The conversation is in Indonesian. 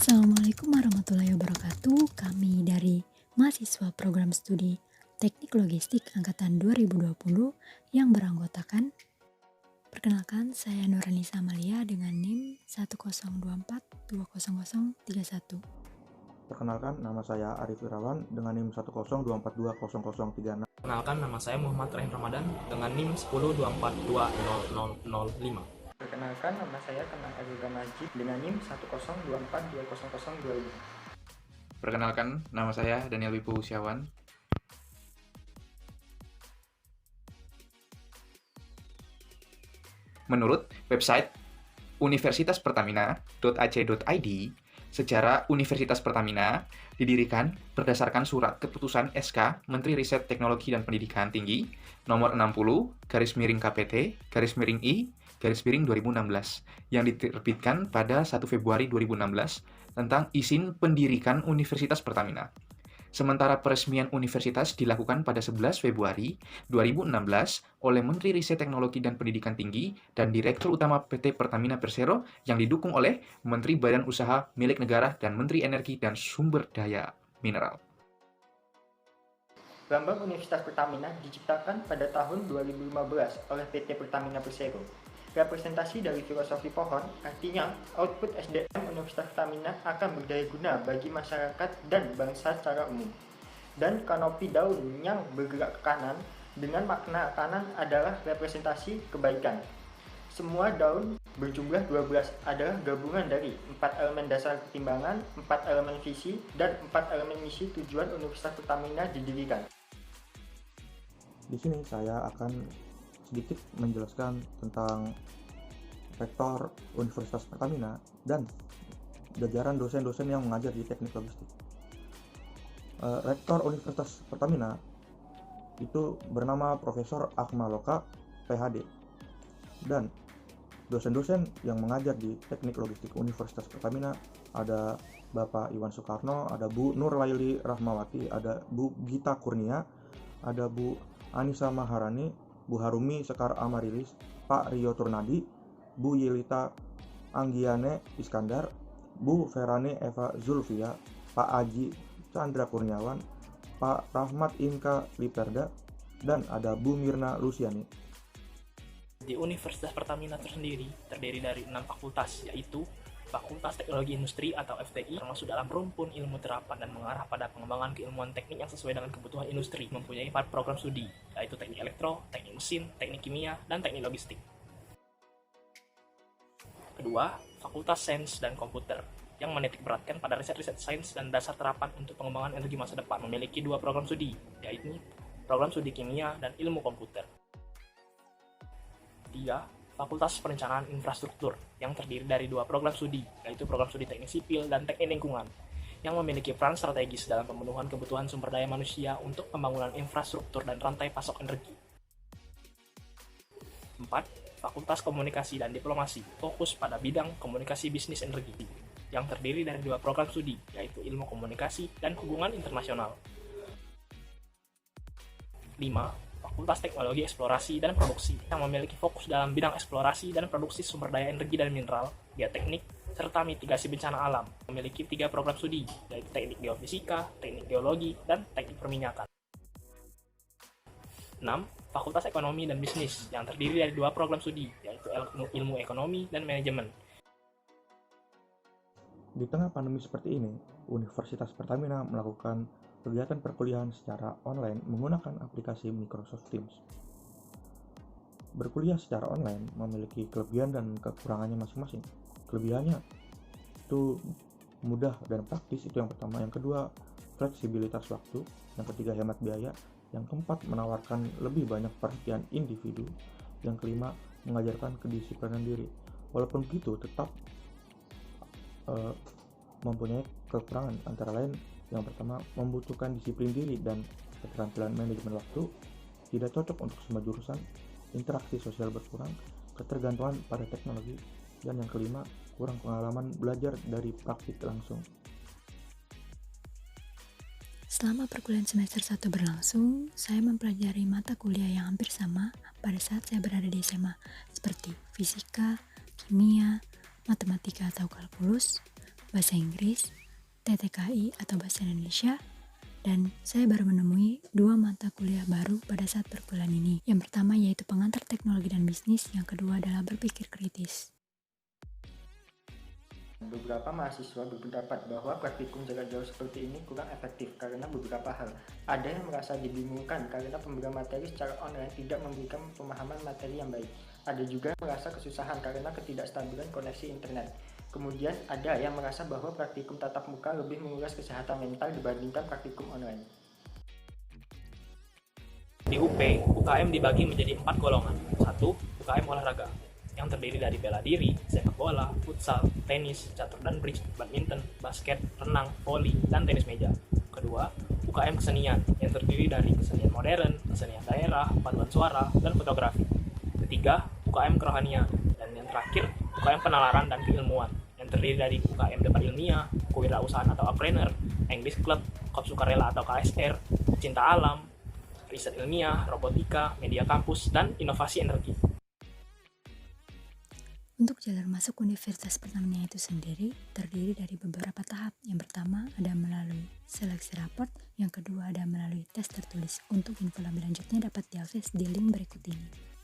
Assalamualaikum warahmatullahi wabarakatuh. Kami dari mahasiswa program studi Teknik Logistik angkatan 2020 yang beranggotakan. Perkenalkan, saya Nurhanisa Amalia dengan NIM 102420031. Perkenalkan, nama saya Arif Irawan dengan NIM 102420036. Perkenalkan, nama saya Muhammad Rahim Ramadan dengan NIM 102420005. Perkenalkan, nama saya Kemal Azuga Majid dengan NIM 102420025. Perkenalkan, nama saya Daniel Wibowo Setiawan. Menurut website universitaspertamina.ac.id, sejarah Universitas Pertamina didirikan berdasarkan surat keputusan SK Menteri Riset Teknologi dan Pendidikan Tinggi nomor 60/I/2016 yang diterbitkan pada 1 Februari 2016 tentang izin pendirikan Universitas Pertamina. Sementara peresmian universitas dilakukan pada 11 Februari 2016 oleh Menteri Riset Teknologi dan Pendidikan Tinggi dan Direktur Utama PT Pertamina Persero yang didukung oleh Menteri Badan Usaha Milik Negara dan Menteri Energi dan Sumber Daya Mineral. Lambang Universitas Pertamina diciptakan pada tahun 2015 oleh PT Pertamina Persero. Representasi dari filosofi pohon, artinya output SDM Universitas Pertamina akan berdaya guna bagi masyarakat dan bangsa secara umum. Dan kanopi daun yang bergerak ke kanan dengan makna kanan adalah representasi kebaikan. Semua daun berjumlah 12 adalah gabungan dari 4 elemen dasar pertimbangan, 4 elemen visi, dan 4 elemen misi tujuan Universitas Pertamina didirikan. Di sini saya akan sedikit menjelaskan tentang rektor Universitas Pertamina dan jajaran dosen-dosen yang mengajar di teknik logistik. Rektor Universitas Pertamina itu bernama Profesor Akmaloka, PhD, dan dosen-dosen yang mengajar di teknik logistik Universitas Pertamina ada Bapak Iwan Soekarno, ada Bu Nur Laili Rahmawati, ada Bu Gita Kurnia, ada Bu Anissa Maharani, Bu Harumi Sekar Amarilis, Pak Rio Turnadi, Bu Yelita Anggiane Iskandar, Bu Ferane Eva Zulfia, Pak Aji Chandra Kurniawan, Pak Rahmat Inka Liperda, dan ada Bu Mirna Lusiani. Di Universitas Pertamina tersendiri terdiri dari 6 fakultas, yaitu Fakultas Teknologi Industri atau FTI, termasuk dalam rumpun ilmu terapan dan mengarah pada pengembangan keilmuan teknik yang sesuai dengan kebutuhan industri, mempunyai 4 program studi, yaitu teknik elektro, teknik mesin, teknik kimia, dan teknik logistik. Kedua, Fakultas Sains dan Komputer, yang menitik beratkan pada riset-riset sains dan dasar terapan untuk pengembangan energi masa depan, memiliki 2 program studi, yaitu program studi kimia dan ilmu komputer. 3. Fakultas Perencanaan Infrastruktur, yang terdiri dari 2 program studi, yaitu program studi teknik sipil dan teknik lingkungan, yang memiliki peran strategis dalam pemenuhan kebutuhan sumber daya manusia untuk pembangunan infrastruktur dan rantai pasok energi. 4. Fakultas Komunikasi dan Diplomasi, fokus pada bidang komunikasi bisnis energi, yang terdiri dari 2 program studi, yaitu ilmu komunikasi dan hubungan internasional. 5. Fakultas Teknologi Eksplorasi dan Produksi, yang memiliki fokus dalam bidang eksplorasi dan produksi sumber daya energi dan mineral, geoteknik, serta mitigasi bencana alam, memiliki 3 program studi, yaitu teknik geofisika, teknik geologi, dan teknik perminyakan. 6. Fakultas Ekonomi dan Bisnis, yang terdiri dari 2 program studi, yaitu ilmu ekonomi dan manajemen. Di tengah pandemi seperti ini, Universitas Pertamina melakukan kegiatan perkuliahan secara online menggunakan aplikasi Microsoft Teams. Berkuliah secara online memiliki kelebihan dan kekurangannya masing-masing. Kelebihannya itu mudah dan praktis, itu yang pertama. Yang kedua, fleksibilitas waktu. Yang ketiga, hemat biaya. Yang keempat, menawarkan lebih banyak perhatian individu. Yang kelima, mengajarkan kedisiplinan diri. Walaupun begitu, tetap mempunyai kekurangan, antara lain yang pertama, membutuhkan disiplin diri dan keterampilan manajemen waktu, tidak cocok untuk semua jurusan, interaksi sosial berkurang, ketergantungan pada teknologi, dan yang kelima, kurang pengalaman belajar dari praktik langsung. Selama perkuliahan semester 1 berlangsung, saya mempelajari mata kuliah yang hampir sama pada saat saya berada di SMA, seperti fisika, kimia, matematika atau kalkulus, bahasa Inggris, TTKI atau bahasa Indonesia, dan saya baru menemui 2 mata kuliah baru pada saat perkuliahan ini. Yang pertama yaitu pengantar teknologi dan bisnis, yang kedua adalah berpikir kritis. Beberapa mahasiswa berpendapat bahwa praktikum jarak jauh seperti ini kurang efektif karena beberapa hal. Ada yang merasa dibingungkan karena pemberian materi secara online tidak memberikan pemahaman materi yang baik. Ada juga yang merasa kesusahan karena ketidakstabilan koneksi internet. Kemudian ada yang merasa bahwa praktikum tatap muka lebih menguras kesehatan mental dibandingkan praktikum online. Di UP, UKM dibagi menjadi 4 golongan. 1. UKM olahraga, yang terdiri dari bela diri, sepak bola, futsal, tenis, catur dan bridge, badminton, basket, renang, voli, dan tenis meja. Kedua, UKM kesenian, yang terdiri dari kesenian modern, kesenian daerah, paduan suara, dan fotografi. Ketiga, UKM kerohanian, dan yang terakhir, UKM penalaran dan keilmuan, yang terdiri dari UKM debat ilmiah, kewirausahaan atau upreneur, English Club, Korps Sukarela atau KSR, cinta alam, riset ilmiah, robotika, media kampus, dan inovasi energi. Untuk jalur masuk Universitas Pertamina itu sendiri terdiri dari beberapa tahap. Yang pertama ada melalui seleksi raport, yang kedua ada melalui tes tertulis. Untuk info lebih lanjutnya dapat diakses di link berikut ini.